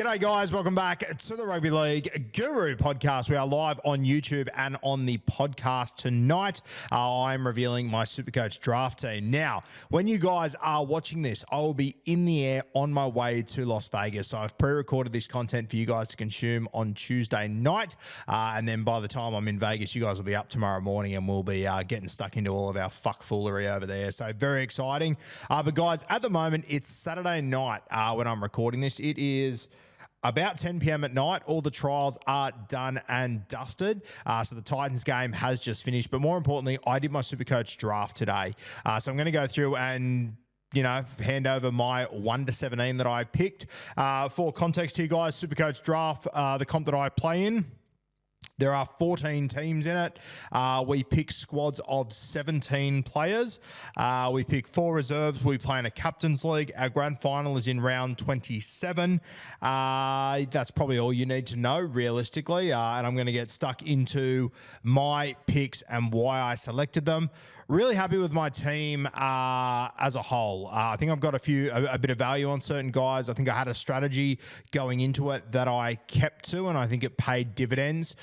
G'day guys, welcome back to the Rugby League Guru podcast. We are live on YouTube and on the podcast tonight. I'm revealing my SuperCoach Draft Team. Now, when you guys are watching this, I will be in the air on my way to Las Vegas. So I've pre-recorded this content for you guys to consume on Tuesday night. And then by the time I'm in Vegas, you guys will be up tomorrow morning and we'll be getting stuck into all of our fuck-foolery over there. So very exciting. But guys, at the moment, it's Saturday night when I'm recording this. It is about 10 p.m. at night. All the trials are done and dusted. So the Titans game has just finished. But more importantly, I did my SuperCoach draft today. So I'm going to go through and hand over my 1 to 17 that I picked. For context here, guys, SuperCoach draft, the comp that I play in, there are 14 teams in it. We pick squads of 17 players. We pick 4 reserves. We play in a captain's league. Our grand final is in round 27. That's probably all you need to know, realistically. And I'm going to get stuck into my picks and why I selected them. Really happy with my team as a whole. I think I've got a bit of value on certain guys. I think I had a strategy going into it that I kept to, and I think it paid dividends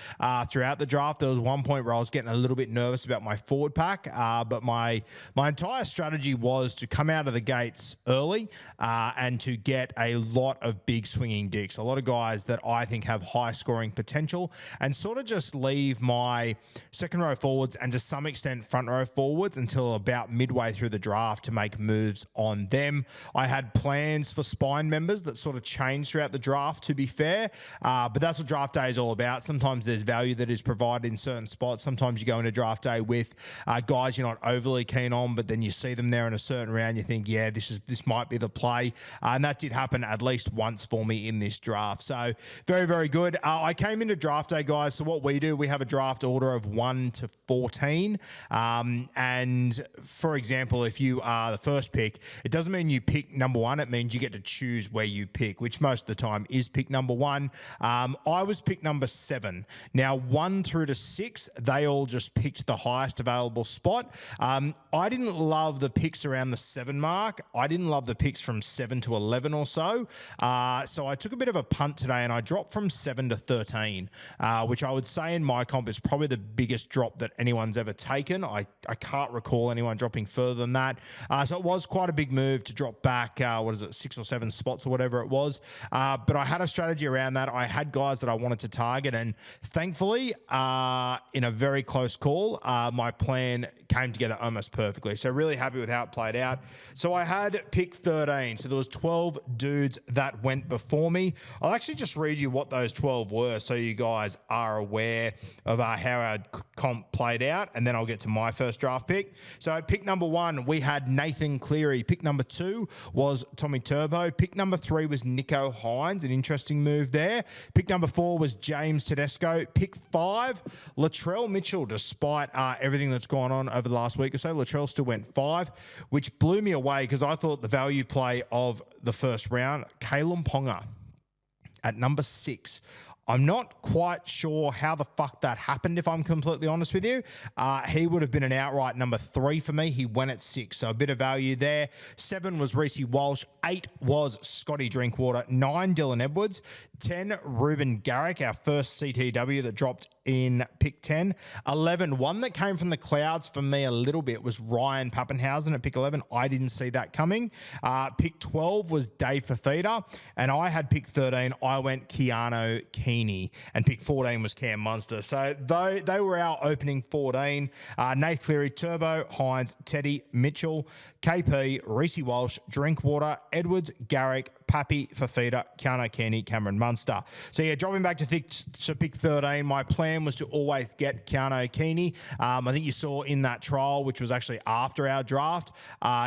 throughout the draft. There was one point where I was getting a little bit nervous about my forward pack, but my entire strategy was to come out of the gates early and to get a lot of big swinging dicks, a lot of guys that I think have high scoring potential, and sort of just leave my second row forwards and to some extent front row forwards until about midway through the draft to make moves on them. I had plans for spine members that sort of changed throughout the draft, to be fair, but that's what draft day is all about. Sometimes there's value that is provided in certain spots. Sometimes you go into draft day with guys you're not overly keen on, but then you see them there in a certain round, you think, yeah, this might be the play, and that did happen at least once for me in this draft. So very, very good. I came into draft day, guys, so what we do, we have a draft order of 1 to 14, and for example, if you are the first pick, it doesn't mean you pick number 1. It means you get to choose where you pick, which most of the time is pick number 1. I was pick number 7. Now, 1 through to 6, they all just picked the highest available spot. I didn't love the picks around the 7 mark. I didn't love the picks from 7 to 11 or so. So I took a bit of a punt today and I dropped from 7 to 13, which I would say in my comp is probably the biggest drop that anyone's ever taken. I can't recall anyone dropping further than that. So it was quite a big move to drop back, 6 or 7 spots or whatever it was. But I had a strategy around that. I had guys that I wanted to target, and thankfully, in a very close call, my plan came together almost perfectly. So really happy with how it played out. So I had pick 13. So there was 12 dudes that went before me. I'll actually just read you what those 12 were so you guys are aware of how our comp played out, and then I'll get to my first draft pick. So at pick number 1, we had Nathan Cleary. Pick number 2 was Tommy Turbo. Pick number 3 was Nico Hines, an interesting move there. Pick number 4 was James Tedesco. Pick 5, Latrell Mitchell. Despite everything that's gone on over the last week or so, Latrell still went 5, which blew me away because I thought the value play of the first round, Kalyn Ponga at number 6. I'm not quite sure how the fuck that happened, if I'm completely honest with you. He would have been an outright number 3 for me. He went at 6, so a bit of value there. 7 was Reece Walsh. 8 was Scotty Drinkwater. 9, Dylan Edwards. 10, Ruben Garrick, our first CTW that dropped in pick 10. 11, one that came from the clouds for me a little bit was Ryan Pappenhausen at pick 11. I didn't see that coming. Pick 12 was Dave Fafita, and I had pick 13. I went Keano Kini, and pick 14 was Cam Munster. So they were our opening 14. Nath Cleary, Turbo, Hines, Teddy, Mitchell, KP, Reece Walsh, Drinkwater, Edwards, Garrick, Pappy, Fafita, Keano Kini, Cameron Munster. So yeah, dropping back to pick 13, my plan was to always get Keano Kini. I think you saw in that trial, which was actually after our draft,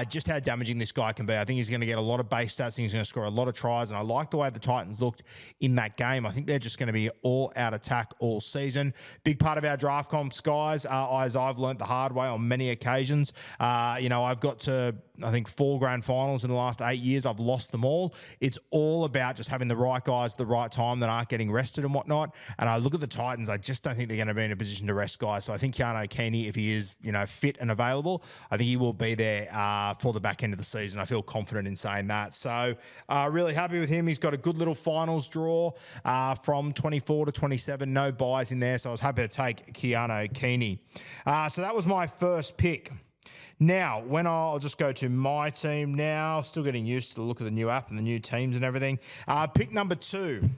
just how damaging this guy can be. I think he's going to get a lot of base stats. I think he's going to score a lot of tries, and I like the way the Titans looked in that game. I think they're just going to be all out attack all season. Big part of our draft comps, guys, as I've learnt the hard way on many occasions. I've got to, I think, 4 grand finals in the last 8 years. I've lost them all. It's all about just having the right guys at the right time that aren't getting rested and whatnot. And I look at the Titans, I just don't think they're going to be in a position to rest guys. So I think Keano Kini, if he is, fit and available, I think he will be there for the back end of the season. I feel confident in saying that. So really happy with him. He's got a good little finals draw from 24 to 27. No buys in there. So I was happy to take Keano Kini. So that was my first pick. Now, when I'll just go to my team now, still getting used to the look of the new app and the new teams and everything. Pick number 2.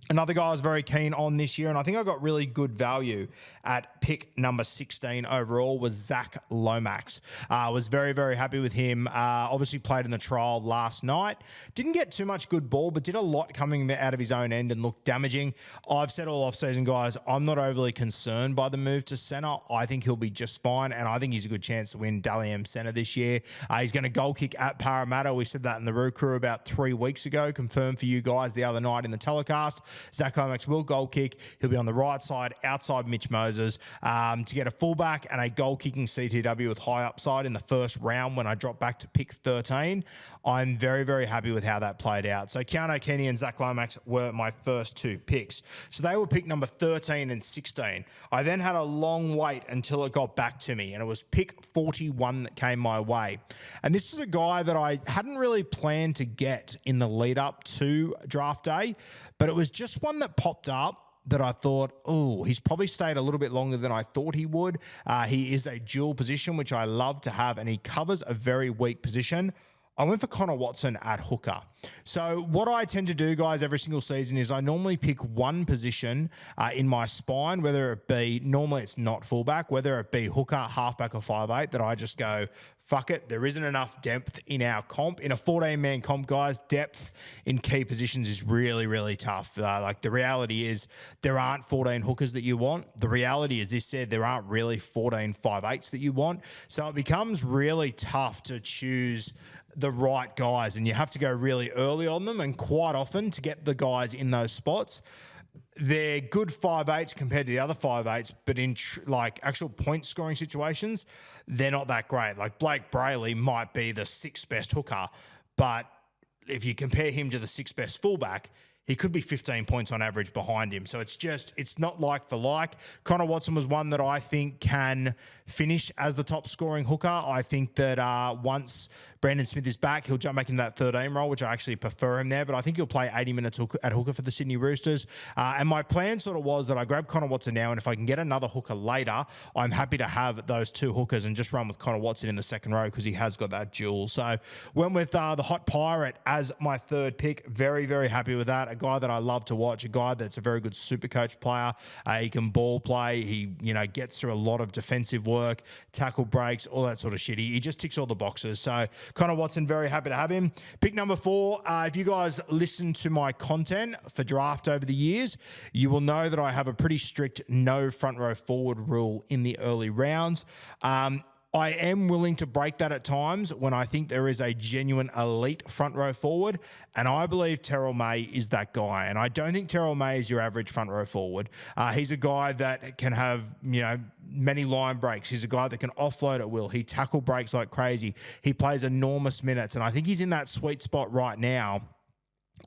Another guy I was very keen on this year, and I think I got really good value at pick number 16 overall, was Zach Lomax. I was very, very happy with him. Obviously played in the trial last night. Didn't get too much good ball, but did a lot coming out of his own end and looked damaging. I've said all offseason, guys, I'm not overly concerned by the move to centre. I think he'll be just fine, and I think he's a good chance to win Dally M centre this year. He's going to goal kick at Parramatta. We said that in the Roo Crew about 3 weeks ago. Confirmed for you guys the other night in the telecast. Zach Lomax will goal kick. He'll be on the right side, outside Mitch Moses, to get a fullback and a goal-kicking CTW with high upside in the first round when I drop back to pick 13. I'm very, very happy with how that played out. So Keano Kini and Zach Lomax were my first 2 picks. So they were pick number 13 and 16. I then had a long wait until it got back to me, and it was pick 41 that came my way. And this is a guy that I hadn't really planned to get in the lead up to draft day, but it was just one that popped up that I thought, oh, he's probably stayed a little bit longer than I thought he would. He is a dual position, which I love to have, and he covers a very weak position. I went for Connor Watson at hooker. So what I tend to do, guys, every single season is I normally pick one position in my spine, whether it be, normally it's not fullback, whether it be hooker, halfback or 5'8", that I just go, fuck it, there isn't enough depth in our comp. In a 14-man comp, guys, depth in key positions is really, really tough. Like the reality is there aren't 14 hookers that you want. The reality is this said, there aren't really 14 5'8s that you want. So it becomes really tough to choose the right guys, and you have to go really early on them, and quite often to get the guys in those spots, they're good 5'8s compared to the other 5'8s, but in like actual point scoring situations, they're not that great. Like Blake Brayley might be the 6th best hooker, but if you compare him to the 6th best fullback, he could be 15 points on average behind him. So it's not like for like. Connor Watson was one that I think can finish as the top scoring hooker. I think that once Brandon Smith is back, he'll jump back into that 13 role, which I actually prefer him there. But I think he'll play 80 minutes at hooker for the Sydney Roosters. And my plan sort of was that I grab Connor Watson now, and if I can get another hooker later, I'm happy to have those 2 hookers and just run with Connor Watson in the second row because he has got that duel. So went with the Hot Pirate as my 3rd pick. Very, very happy with that. A guy that I love to watch, a guy that's a very good SuperCoach player. He can ball play. He, gets through a lot of defensive work, tackle breaks, all that sort of shit. He just ticks all the boxes. So Connor Watson, very happy to have him. Pick number 4. If you guys listen to my content for draft over the years, you will know that I have a pretty strict no front row forward rule in the early rounds. I am willing to break that at times when I think there is a genuine elite front row forward, and I believe Terrell May is that guy. And I don't think Terrell May is your average front row forward. He's a guy that can have, many line breaks. He's a guy that can offload at will. He tackle breaks like crazy. He plays enormous minutes, and I think he's in that sweet spot right now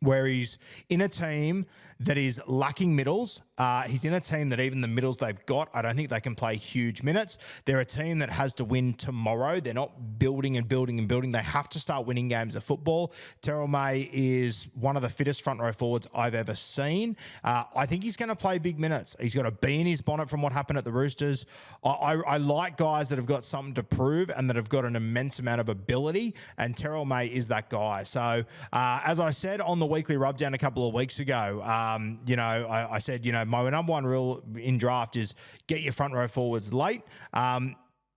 where he's in a team that is lacking middles. He's in a team that even the middles they've got, I don't think they can play huge minutes. They're a team that has to win tomorrow. They're not building and building and building. They have to start winning games of football. Terrell May is one of the fittest front row forwards I've ever seen. I think he's going to play big minutes. He's got a bee in his bonnet from what happened at the Roosters. I like guys that have got something to prove and that have got an immense amount of ability, and Terrell May is that guy. So as I said on the weekly rubdown a couple of weeks ago, I said, my number one rule in draft is get your front row forwards late.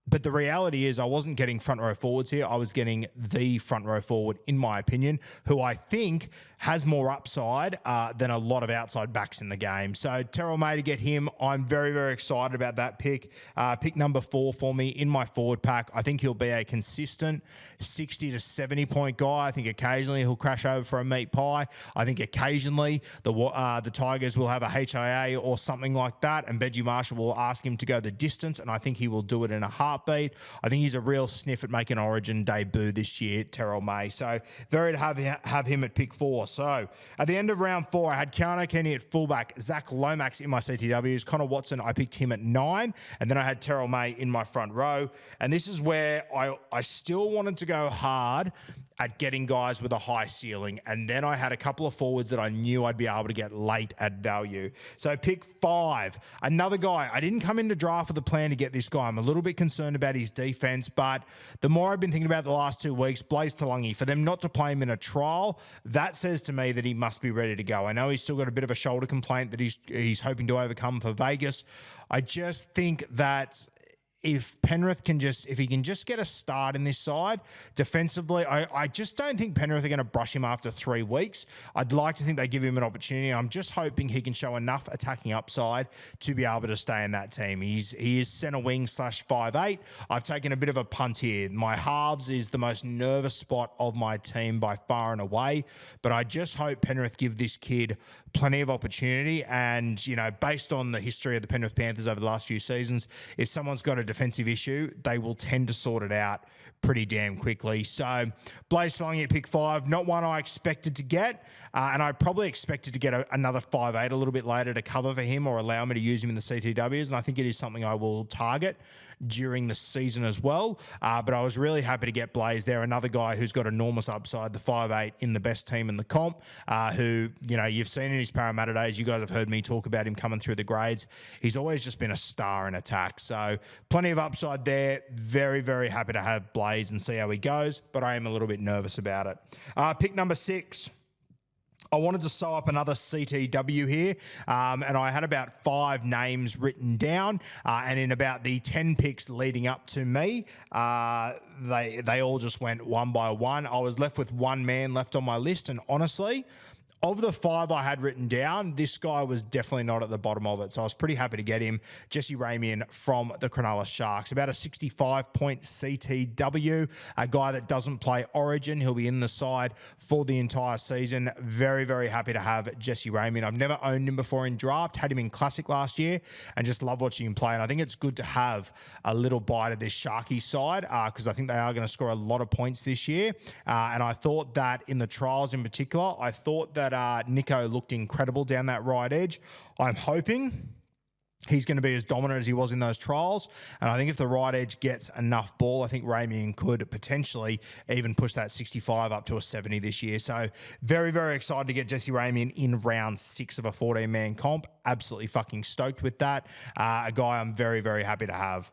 But the reality is I wasn't getting front row forwards here. I was getting the front row forward, in my opinion, who I think has more upside than a lot of outside backs in the game. So Terrell May, to get him, I'm very, very excited about that pick. Pick number 4 for me in my forward pack. I think he'll be a consistent 60 to 70 point guy. I think occasionally he'll crash over for a meat pie. I think occasionally the Tigers will have a HIA or something like that, and Benji Marshall will ask him to go the distance, and I think he will do it in a heartbeat. I think he's a real sniff at making an Origin debut this year, Terrell May. So very to have him at pick 4. So at the end of round 4, I had Keano Kini at fullback, Zach Lomax in my CTWs, Connor Watson, I picked him at 9, and then I had Terrell May in my front row. And this is where I still wanted to go hard at getting guys with a high ceiling. And then I had a couple of forwards that I knew I'd be able to get late at value. So pick 5, another guy. I didn't come into draft with a plan to get this guy. I'm a little bit concerned about his defense, but the more I've been thinking about the last 2 weeks, Blaze Talangi, for them not to play him in a trial, that says to me that he must be ready to go. I know he's still got a bit of a shoulder complaint that he's hoping to overcome for Vegas. I just think that if he can just get a start in this side defensively, I just don't think Penrith are going to brush him after 3 weeks. I'd like to think they give him an opportunity. I'm just hoping he can show enough attacking upside to be able to stay in that team. He is centre wing / 5'8". I've taken a bit of a punt here. My halves is the most nervous spot of my team by far and away, but I just hope Penrith give this kid plenty of opportunity. And, you know, based on the history of the Penrith Panthers over the last few seasons, if someone's got a defensive issue, they will tend to sort it out pretty damn quickly. So Blaze Talangi at pick 5, not one I expected to get. And I probably expected to get another 5'8" a little bit later to cover for him or allow me to use him in the CTWs. And I think it is something I will target during the season as well. But I was really happy to get Blaze there, another guy who's got enormous upside, the 5'8" in the best team in the comp, who, you know, you've seen in his Parramatta days. You guys have heard me talk about him coming through the grades. He's always just been a star in attack. So plenty of upside there. Very, very happy to have Blaze and see how he goes, but I am a little bit nervous about it. Pick number 6. I wanted to sew up another CTW here, and I had about 5 names written down, and in about the 10 picks leading up to me, they all just went one by one. I was left with one man left on my list, and honestly, of the 5 I had written down, this guy was definitely not at the bottom of it. So I was pretty happy to get him. Jesse Ramian from the Cronulla Sharks. About a 65-point CTW. A guy that doesn't play Origin. He'll be in the side for the entire season. Very, very happy to have Jesse Ramian. I've never owned him before in draft. Had him in Classic last year and just love watching him play. And I think it's good to have a little bite of this Sharky side because I think they are going to score a lot of points this year. And I thought that in the trials in particular, I thought that Nico looked incredible down that right edge. I'm hoping he's going to be as dominant as he was in those trials. And I think if the right edge gets enough ball, I think Ramian could potentially even push that 65 up to a 70 this year. So very, very excited to get Jesse Ramian in round 6 of a 14-man comp. Absolutely fucking stoked with that. A guy I'm very, very happy to have.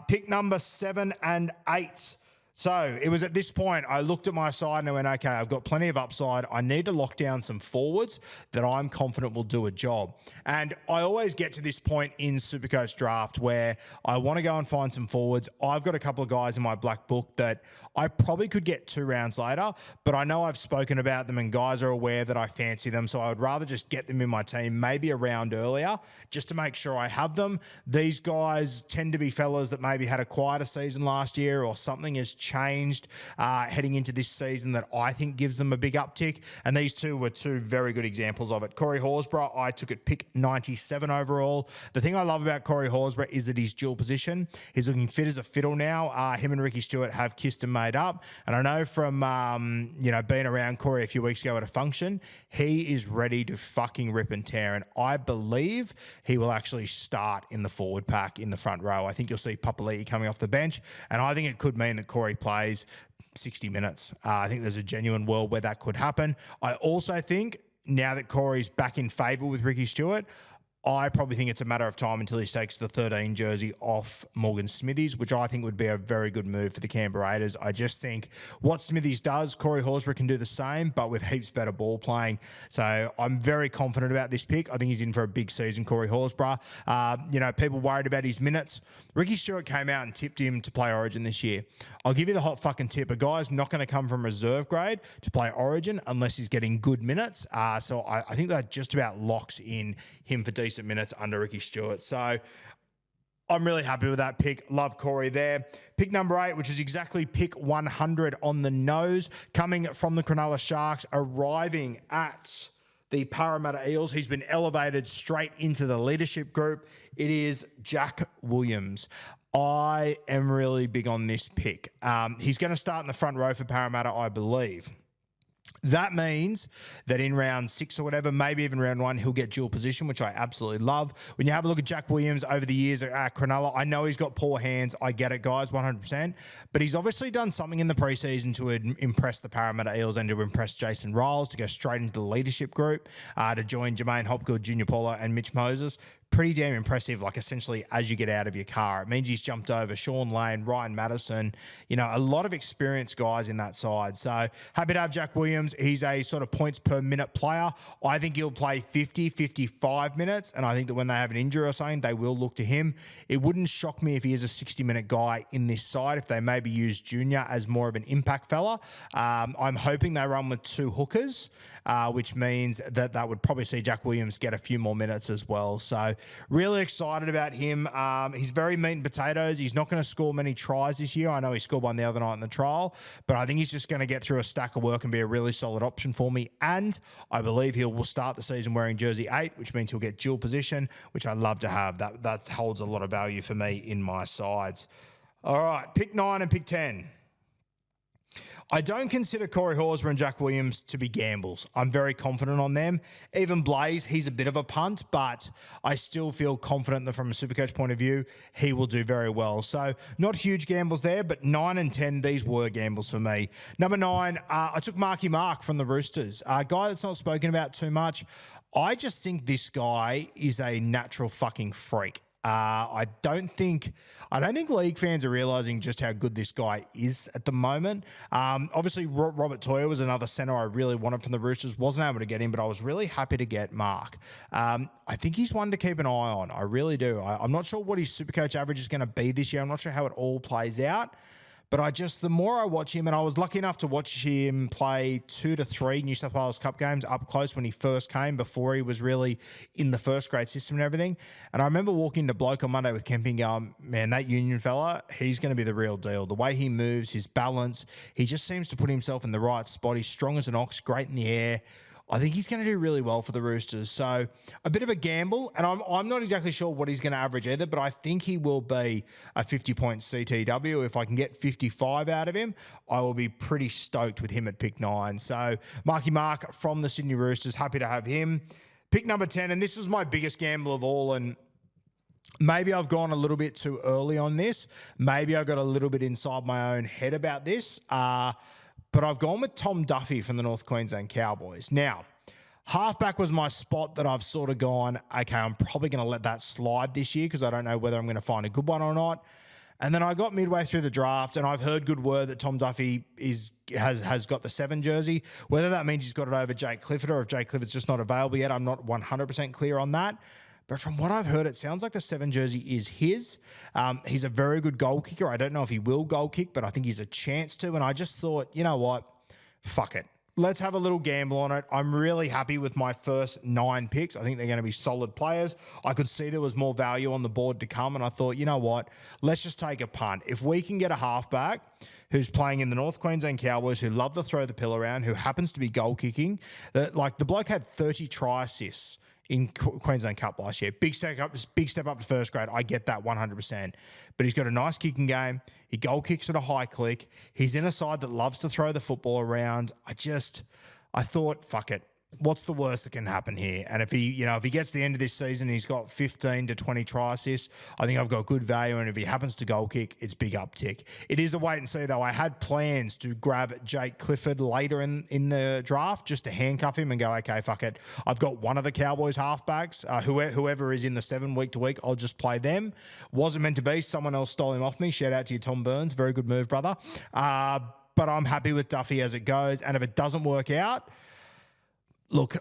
Pick number 7 and 8. So it was at this point I looked at my side and I went, okay, I've got plenty of upside. I need to lock down some forwards that I'm confident will do a job. And I always get to this point in SuperCoach Draft where I want to go and find some forwards. I've got a couple of guys in my black book that I probably could get 2 rounds later, but I know I've spoken about them and guys are aware that I fancy them. So I would rather just get them in my team maybe a round earlier just to make sure I have them. These guys tend to be fellas that maybe had a quieter season last year or something has changed heading into this season that I think gives them a big uptick. And these 2 were 2 very good examples of it. Corey Horsburgh, I took at pick 97 overall. The thing I love about Corey Horsburgh is that he's dual position. He's looking fit as a fiddle now. Him and Ricky Stewart have kissed and made up. And I know from, being around Corey a few weeks ago at a function, he is ready to fucking rip and tear. And I believe he will actually start in the forward pack in the front row. I think you'll see Papali'i coming off the bench. And I think it could mean that Corey plays 60 minutes. I think there's a genuine world where that could happen. I also think now that Corey's back in favour with Ricky Stewart, I probably think it's a matter of time until he takes the 13 jersey off Morgan Smithies, which I think would be a very good move for the Canberra Raiders. I just think what Smithies does, Corey Horsburgh can do the same, but with heaps better ball playing. So I'm very confident about this pick. I think he's in for a big season, Corey Horsburgh. People worried about his minutes. Ricky Stewart came out and tipped him to play Origin this year. I'll give you the hot fucking tip. A guy's not going to come from reserve grade to play Origin unless he's getting good minutes. So I think that just about locks in him for decent minutes under Ricky Stewart. So I'm really happy with that pick. Love Corey there. Pick number 8, which is exactly pick 100 on the nose, coming from the Cronulla Sharks, arriving at the Parramatta Eels. He's been elevated straight into the leadership group. It is Jack Williams. I am really big on this pick. He's going to start in the front row for Parramatta, I believe. That means that in round 6 or whatever, maybe even round 1, he'll get dual position, which I absolutely love. When you have a look at Jack Williams over the years at Cronulla, I know he's got poor hands. I get it, guys, 100%. But he's obviously done something in the preseason to impress the Parramatta Eels and to impress Jason Riles to go straight into the leadership group, to join Jermaine Hopgood, Junior Paulo, and Mitch Moses. Pretty damn impressive, like essentially as you get out of your car. It means he's jumped over Sean Lane, Ryan Madison, a lot of experienced guys in that side. So happy to have Jack Williams. He's a sort of points per minute player. I think he'll play 50, 55 minutes. And I think that when they have an injury or something, they will look to him. It wouldn't shock me if he is a 60-minute guy in this side, if they maybe use Junior as more of an impact fella. I'm hoping they run with 2 hookers, which means that would probably see Jack Williams get a few more minutes as well. So really excited about him. He's very meat and potatoes. He's not going to score many tries this year. I know he scored one the other night in the trial, but I think he's just going to get through a stack of work and be a really solid option for me. And I believe he will start the season wearing jersey 8, which means he'll get dual position, which I love to have. That holds a lot of value for me in my sides. All right, pick 9 and pick 10. I don't consider Corey Horsburgh and Jack Williams to be gambles. I'm very confident on them. Even Blaze, he's a bit of a punt, but I still feel confident that from a Supercoach point of view, he will do very well. So not huge gambles there, but 9 and 10, these were gambles for me. Number 9, I took Marky Mark from the Roosters, a guy that's not spoken about too much. I just think this guy is a natural fucking freak. I don't think league fans are realising just how good this guy is at the moment. Obviously, Robert Toyer was another centre I really wanted from the Roosters. Wasn't able to get him, but I was really happy to get Mark. I think he's one to keep an eye on. I really do. I'm not sure what his Supercoach average is going to be this year. I'm not sure how it all plays out. But the more I watch him, and I was lucky enough to watch him play 2 to 3 New South Wales Cup games up close when he first came, before he was really in the first grade system and everything. And I remember walking to Bloke on Monday with Kemping going, man, that Union fella, he's going to be the real deal. The way he moves, his balance, he just seems to put himself in the right spot. He's strong as an ox, great in the air. I think he's going to do really well for the Roosters. So a bit of a gamble, and I'm not exactly sure what he's going to average either, but I think he will be a 50-point CTW. If I can get 55 out of him, I will be pretty stoked with him at pick 9. So Marky Mark from the Sydney Roosters, happy to have him. Pick number 10, and this is my biggest gamble of all, and maybe I've gone a little bit too early on this. Maybe I got a little bit inside my own head about this. But I've gone with Tom Duffy from the North Queensland Cowboys. Now, halfback was my spot that I've sort of gone, okay, I'm probably going to let that slide this year because I don't know whether I'm going to find a good one or not. And then I got midway through the draft, and I've heard good word that Tom Duffy has got the 7 jersey. Whether that means he's got it over Jake Clifford or if Jake Clifford's just not available yet, I'm not 100% clear on that. But from what I've heard, it sounds like the 7 jersey is his. He's a very good goal kicker. I don't know if he will goal kick, but I think he's a chance to. And I just thought, you know what? Fuck it. Let's have a little gamble on it. I'm really happy with my first 9 picks. I think they're going to be solid players. I could see there was more value on the board to come, and I thought, you know what? Let's just take a punt. If we can get a halfback who's playing in the North Queensland Cowboys, who love to throw the pill around, who happens to be goal kicking, like the bloke had 30 try assists in Queensland Cup last year. Big step up to first grade. I get that 100%. But he's got a nice kicking game. He goal kicks at a high click. He's in a side that loves to throw the football around. I thought, fuck it. what's the worst that can happen here? And if he gets to the end of this season, he's got 15 to 20 try assists, I think I've got good value. And if he happens to goal kick, it's big uptick. It is a wait and see, though. I had plans to grab Jake Clifford later in the draft just to handcuff him and go, okay, fuck it. I've got one of the Cowboys halfbacks. Whoever is in the 7 week to week, I'll just play them. Wasn't meant to be. Someone else stole him off me. Shout out to you, Tom Burns. Very good move, brother. But I'm happy with Duffy as it goes. And if it doesn't work out, look,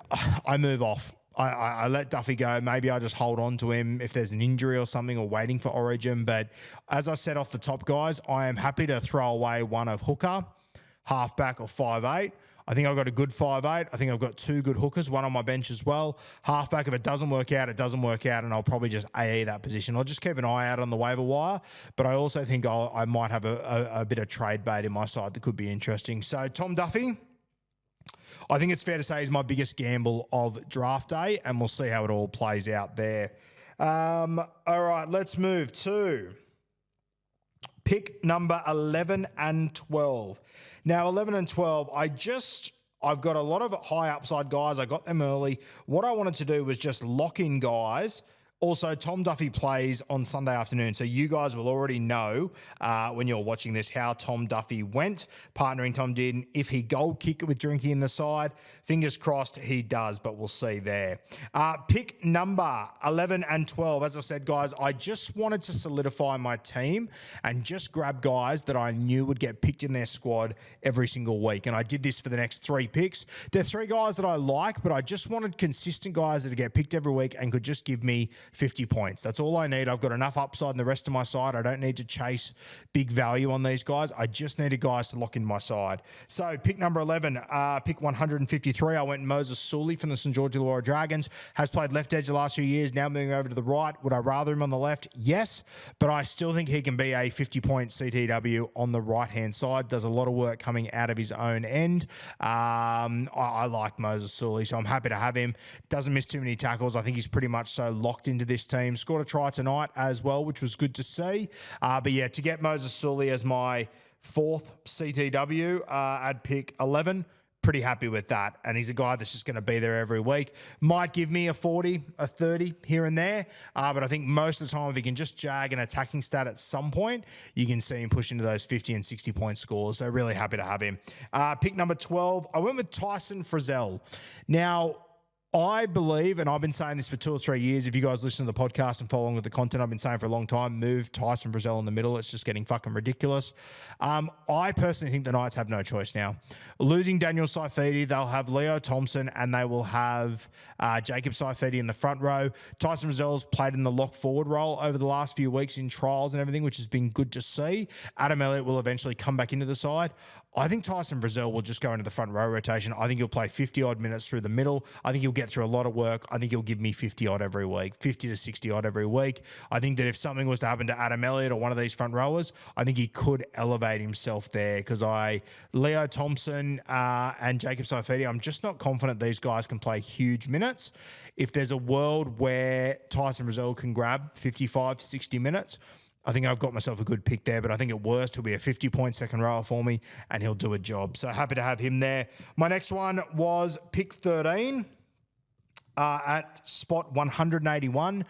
I move off. I let Duffy go. Maybe I just hold on to him if there's an injury or something or waiting for Origin. But as I said off the top, guys, I am happy to throw away one of hooker, halfback, or 5'8". I think I've got a good 5'8". I think I've got 2 good hookers, one on my bench as well. Halfback, if it doesn't work out, it doesn't work out, and I'll probably just AE that position. I'll just keep an eye out on the waiver wire, but I also think I might have a bit of trade bait in my side that could be interesting. So Tom Duffy, I think it's fair to say he's my biggest gamble of draft day, and we'll see how it all plays out there. All right, let's move to pick number 11 and 12. Now, 11 and 12, I've got a lot of high upside guys. I got them early. What I wanted to do was just lock in guys. Also, Tom Duffy plays on Sunday afternoon, so you guys will already know when you're watching this how Tom Duffy went. Partnering Tom did. If he goal kick with Drinky in the side, fingers crossed he does, but we'll see there. Pick number 11 and 12. As I said, guys, I just wanted to solidify my team and just grab guys that I knew would get picked in their squad every single week, and I did this for the next 3 picks. They're 3 guys that I like, but I just wanted consistent guys that get picked every week and could just give me 50 points. That's all I need. I've got enough upside in the rest of my side. I don't need to chase big value on these guys. I just needed guys to lock in my side. So pick number 11, pick 153. I went Moses Sully from the St. George Illawarra Dragons. Has played left edge the last few years, now moving over to the right. Would I rather him on the left? Yes, but I still think he can be a 50-point CTW on the right-hand side. Does a lot of work coming out of his own end. I like Moses Sully, so I'm happy to have him. Doesn't miss too many tackles. I think he's pretty much so locked into this team. Scored a try tonight as well, which was good to see. But yeah, to get Moses Sully as my 4th CTW at pick 11, pretty happy with that. And he's a guy that's just going to be there every week. Might give me a 40, a 30 here and there. But I think most of the time, if he can just jag an attacking stat at some point, you can see him push into those 50 and 60-point scores. So really happy to have him. Pick number 12, I went with Tyson Frizzell. Now, I believe, and I've been saying this for 2 or 3 years, if you guys listen to the podcast and follow along with the content I've been saying for a long time, move Tyson Frizzell in the middle. It's just getting fucking ridiculous. I personally think the Knights have no choice now. Losing Daniel Saifidi, they'll have Leo Thompson and they will have Jacob Saifidi in the front row. Tyson Frizzell's played in the lock forward role over the last few weeks in trials and everything, which has been good to see. Adam Elliott will eventually come back into the side. I think Tyson Frizzell will just go into the front row rotation. I think he'll play 50-odd minutes through the middle. I think he'll get through a lot of work. I think he'll give me 50-odd every week, 50 to 60-odd every week. I think that if something was to happen to Adam Elliott or one of these front rowers, I think he could elevate himself there because Leo Thompson and Jacob Saifidi, I'm just not confident these guys can play huge minutes. If there's a world where Tyson Frizzell can grab 55, 60 minutes, I think I've got myself a good pick there, but I think at worst, he'll be a 50-point second rower for me, and he'll do a job. So happy to have him there. My next one was pick 13 at spot 181.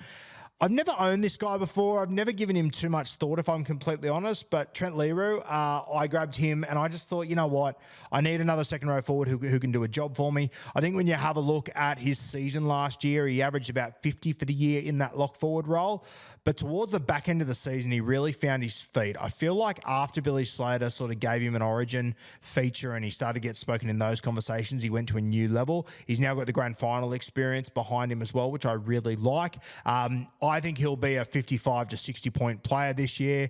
I've never owned this guy before. I've never given him too much thought, if I'm completely honest. But Trent Leroux, I grabbed him, and I just thought, you know what? I need another second row forward who can do a job for me. I think when you have a look at his season last year, he averaged about 50 for the year in that lock forward role. But towards the back end of the season, he really found his feet. I feel like after Billy Slater sort of gave him an Origin feature and he started to get spoken in those conversations, he went to a new level. He's now got the grand final experience behind him as well, which I really like. I think he'll be a 55 to 60-point player this year.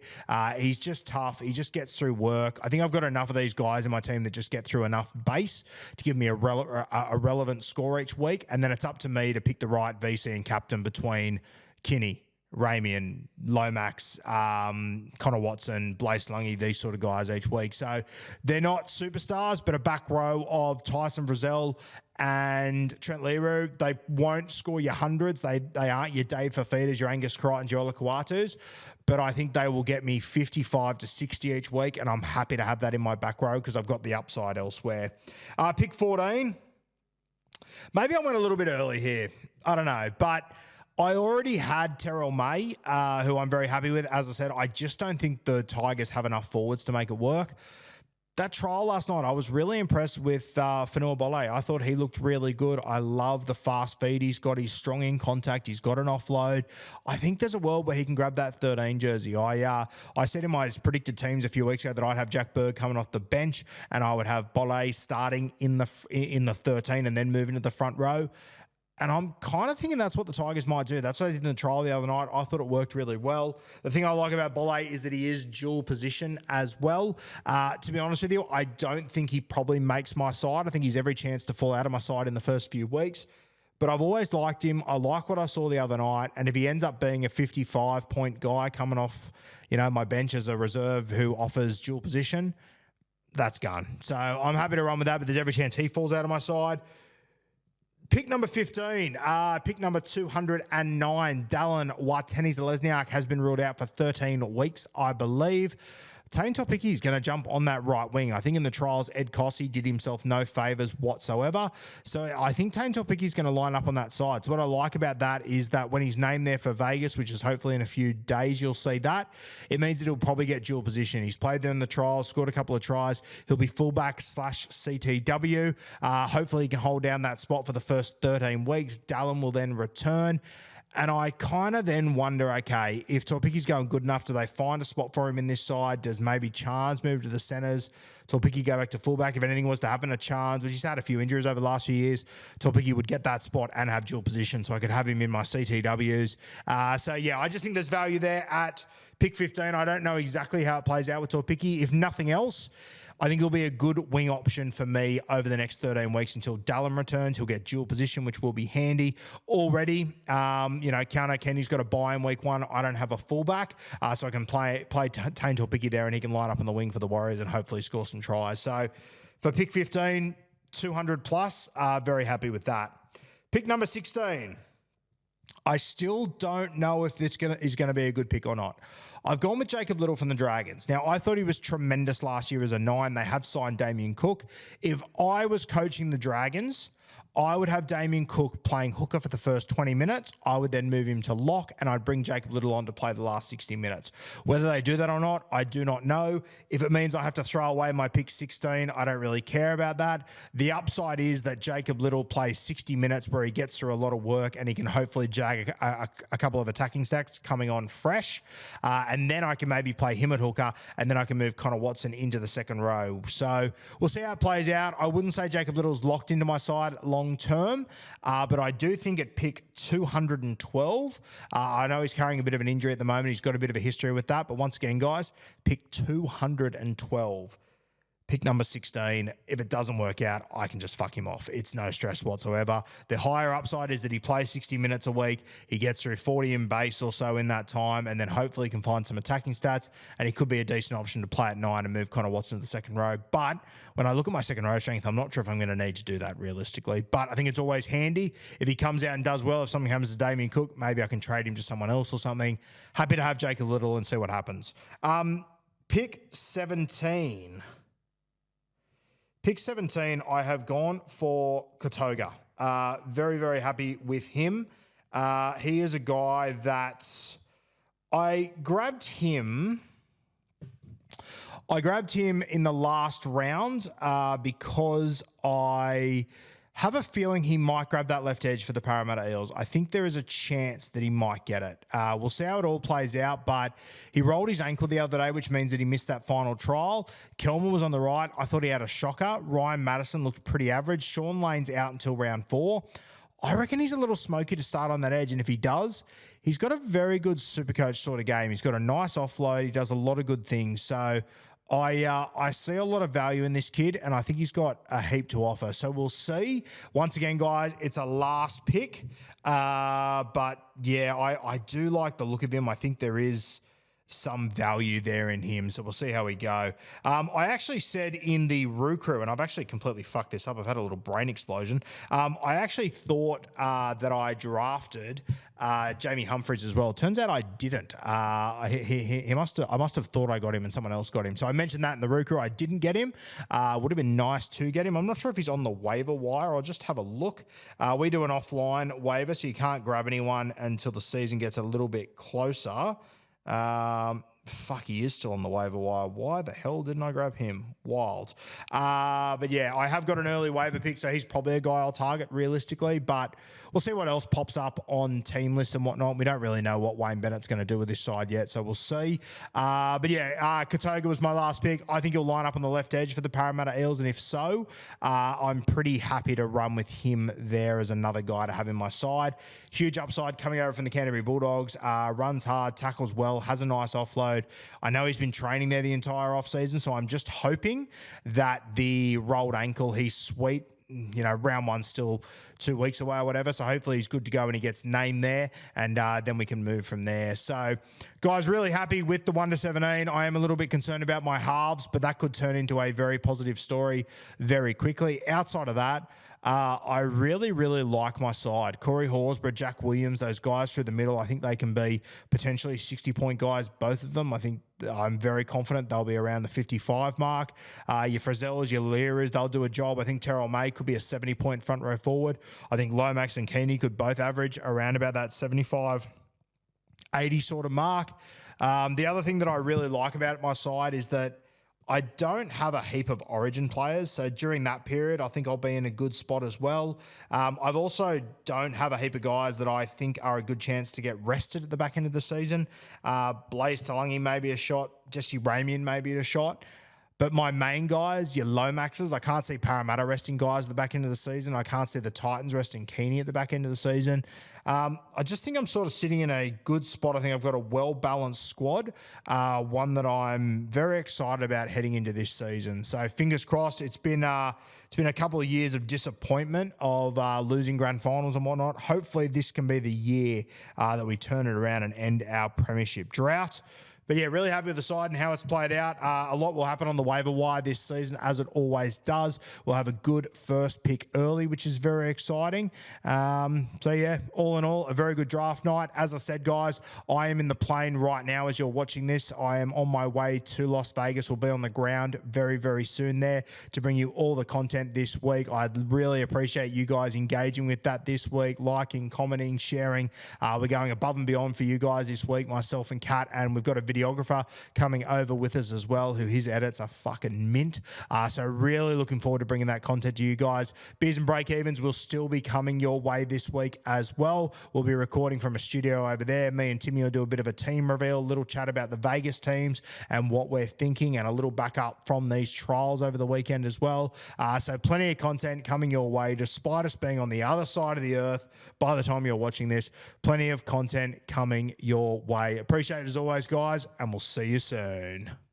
He's just tough. He just gets through work. I think I've got enough of these guys in my team that just get through enough base to give me a relevant score each week. And then it's up to me to pick the right VC and captain between Kinney, Ramian, Lomax, Connor Watson, Blaise Lungi, these sort of guys each week. So they're not superstars, but a back row of Tyson Frizzell and Trent Leroux, they won't score your hundreds. They aren't your Dave Fafitas, your Angus Crichtons, your Ola Kawatus, but I think they will get me 55 to 60 each week, and I'm happy to have that in my back row because I've got the upside elsewhere. Pick 14. Maybe I went a little bit early here. I don't know. But I already had Terrell May, who I'm very happy with. As I said, I just don't think the Tigers have enough forwards to make it work. That trial last night, I was really impressed with Fanua Bole. I thought he looked really good. I love the fast feed he's got. He's strong in contact. He's got an offload. I think there's a world where he can grab that 13 jersey. I said in my predicted teams a few weeks ago that I'd have Jack Berg coming off the bench and I would have Bole starting in the 13 and then moving to the front row. And I'm kind of thinking that's what the Tigers might do. That's what I did in the trial the other night. I thought it worked really well. The thing I like about Bole is that he is dual position as well. To be honest with you, I don't think he probably makes my side. I think he's every chance to fall out of my side in the first few weeks. But I've always liked him. I like what I saw the other night. And if he ends up being a 55-point guy coming off, my bench as a reserve who offers dual position, that's gone. So I'm happy to run with that, but there's every chance he falls out of my side. Pick number 15, pick number 209, Dallin Watene-Zelezniak has been ruled out for 13 weeks, I believe. Tane Topicki is going to jump on that right wing. I think in the trials, Ed Cossey did himself no favours whatsoever. So I think Tane Topicki is going to line up on that side. So what I like about that is that when he's named there for Vegas, which is hopefully in a few days, you'll see that. It means that he'll probably get dual position. He's played there in the trials, scored a couple of tries. He'll be fullback / CTW. Hopefully he can hold down that spot for the first 13 weeks. Dallin will then return. And I kind of then wonder, okay, if Topicki's going good enough, do they find a spot for him in this side? Does maybe Chance move to the centres? Topicki go back to fullback? If anything was to happen to Chance, which he's had a few injuries over the last few years, Topicki would get that spot and have dual position, so I could have him in my CTWs. So, yeah, I just think there's value there at pick 15. I don't know exactly how it plays out with Topicki. If nothing else, I think he'll be a good wing option for me over the next 13 weeks until Dallin returns. He'll get dual position, which will be handy already. Keano Kini's got a bye in week 1. I don't have a fullback, so I can play Tane Topicki there and he can line up on the wing for the Warriors and hopefully score some tries. So for pick 15, 200 plus, very happy with that. Pick number 16. I still don't know if this is going to be a good pick or not. I've gone with Jacob Little from the Dragons. Now, I thought he was tremendous last year as a 9. They have signed Damien Cook. If I was coaching the Dragons, I would have Damien Cook playing hooker for the first 20 minutes. I would then move him to lock, and I'd bring Jacob Little on to play the last 60 minutes. Whether they do that or not, I do not know. If it means I have to throw away my pick 16, I don't really care about that. The upside is that Jacob Little plays 60 minutes where he gets through a lot of work and he can hopefully jag a couple of attacking stacks coming on fresh. And then I can maybe play him at hooker, and then I can move Connor Watson into the second row. So we'll see how it plays out. I wouldn't say Jacob Little's locked into my side long term, but I do think at pick 212, I know he's carrying a bit of an injury at the moment. He's got a bit of a history with that, but once again, guys, pick 212. Pick number 16. If it doesn't work out, I can just fuck him off. It's no stress whatsoever. The higher upside is that he plays 60 minutes a week. He gets through 40 in base or so in that time, and then hopefully can find some attacking stats, and he could be a decent option to play at 9 and move Connor Watson to the second row. But when I look at my second row strength, I'm not sure if I'm going to need to do that realistically. But I think it's always handy. If he comes out and does well, if something happens to Damien Cook, maybe I can trade him to someone else or something. Happy to have Jacob Little and see what happens. Pick 17. Pick 17, I have gone for Kotoga. Very, very happy with him. He is a guy that I grabbed him in the last round because I have a feeling he might grab that left edge for the Parramatta Eels. I think there is a chance that he might get it. We'll see how it all plays out, but he rolled his ankle the other day, which means that he missed that final trial. Kelman was on the right. I thought he had a shocker. Ryan Madison looked pretty average. Sean Lane's out until round 4. I reckon he's a little smoky to start on that edge, and if he does, he's got a very good Supercoach sort of game. He's got a nice offload. He does a lot of good things. So I see a lot of value in this kid, and I think he's got a heap to offer. So we'll see. Once again, guys, it's a last pick. But, yeah, I do like the look of him. I think there is some value there in him. So we'll see how we go. I actually said in the Roo Crew, and I've actually completely fucked this up. I've had a little brain explosion. I actually thought that I drafted Jamie Humphries as well. Turns out I didn't. I must have thought I got him and someone else got him. So I mentioned that in the Roo Crew. I didn't get him. Would have been nice to get him. I'm not sure if he's on the waiver wire. I'll just have a look. We do an offline waiver, so you can't grab anyone until the season gets a little bit closer. Fuck, he is still on the waiver wire. Why the hell didn't I grab him? Wild. But yeah, I have got an early waiver pick, so he's probably a guy I'll target realistically, but we'll see what else pops up on team lists and whatnot. We don't really know what Wayne Bennett's going to do with this side yet, so we'll see. But yeah, Katoga was my last pick. I think he'll line up on the left edge for the Parramatta Eels, and if so, I'm pretty happy to run with him there as another guy to have in my side. Huge upside coming over from the Canterbury Bulldogs. Runs hard, tackles well, has a nice offload. I know he's been training there the entire offseason, so I'm just hoping that the rolled ankle, he's sweet. You know, round one's still 2 weeks away or whatever, so hopefully he's good to go and he gets named there, and then we can move from there. So, guys, really happy with the 1 to 17. I am a little bit concerned about my halves, but that could turn into a very positive story very quickly. Outside of that, I really, really like my side. Corey Horsburgh, Jack Williams, those guys through the middle, I think they can be potentially 60-point guys, both of them. I'm very confident they'll be around the 55 mark. Your Frizzell's, your Learers, they'll do a job. I think Terrell May could be a 70-point front row forward. I think Lomax and Kini could both average around about that 75, 80 sort of mark. The other thing that I really like about my side is that I don't have a heap of origin players, so during that period, I think I'll be in a good spot as well. I've also don't have a heap of guys that I think are a good chance to get rested at the back end of the season. Blaze Talangi may be a shot. Jesse Ramian may be a shot. But my main guys, your Lomaxes, I can't see Parramatta resting guys at the back end of the season. I can't see the Titans resting Kini at the back end of the season. I just think I'm sort of sitting in a good spot. I think I've got a well-balanced squad, one that I'm very excited about heading into this season. So fingers crossed. It's been a couple of years of disappointment of losing grand finals and whatnot. Hopefully this can be the year that we turn it around and end our premiership drought. But yeah, really happy with the side and how it's played out. A lot will happen on the waiver wire this season, as it always does. We'll have a good first pick early, which is very exciting. So yeah, all in all, a very good draft night. As I said, guys, I am in the plane right now as you're watching this. I am on my way to Las Vegas. We'll be on the ground very, very soon there to bring you all the content this week. I'd really appreciate you guys engaging with that this week, liking, commenting, sharing. We're going above and beyond for you guys this week, myself and Kat, and we've got a videographer coming over with us as well, who his edits are fucking mint. So really looking forward to bringing that content to you guys. Beers and Break Evens will still be coming your way this week as well. We'll be recording from a studio over there. Me and Timmy will do a bit of a team reveal, a little chat about the Vegas teams and what we're thinking, and a little backup from these trials over the weekend as well. So plenty of content coming your way, despite us being on the other side of the earth by the time you're watching this. Plenty of content coming your way. Appreciate it as always, guys, and we'll see you soon.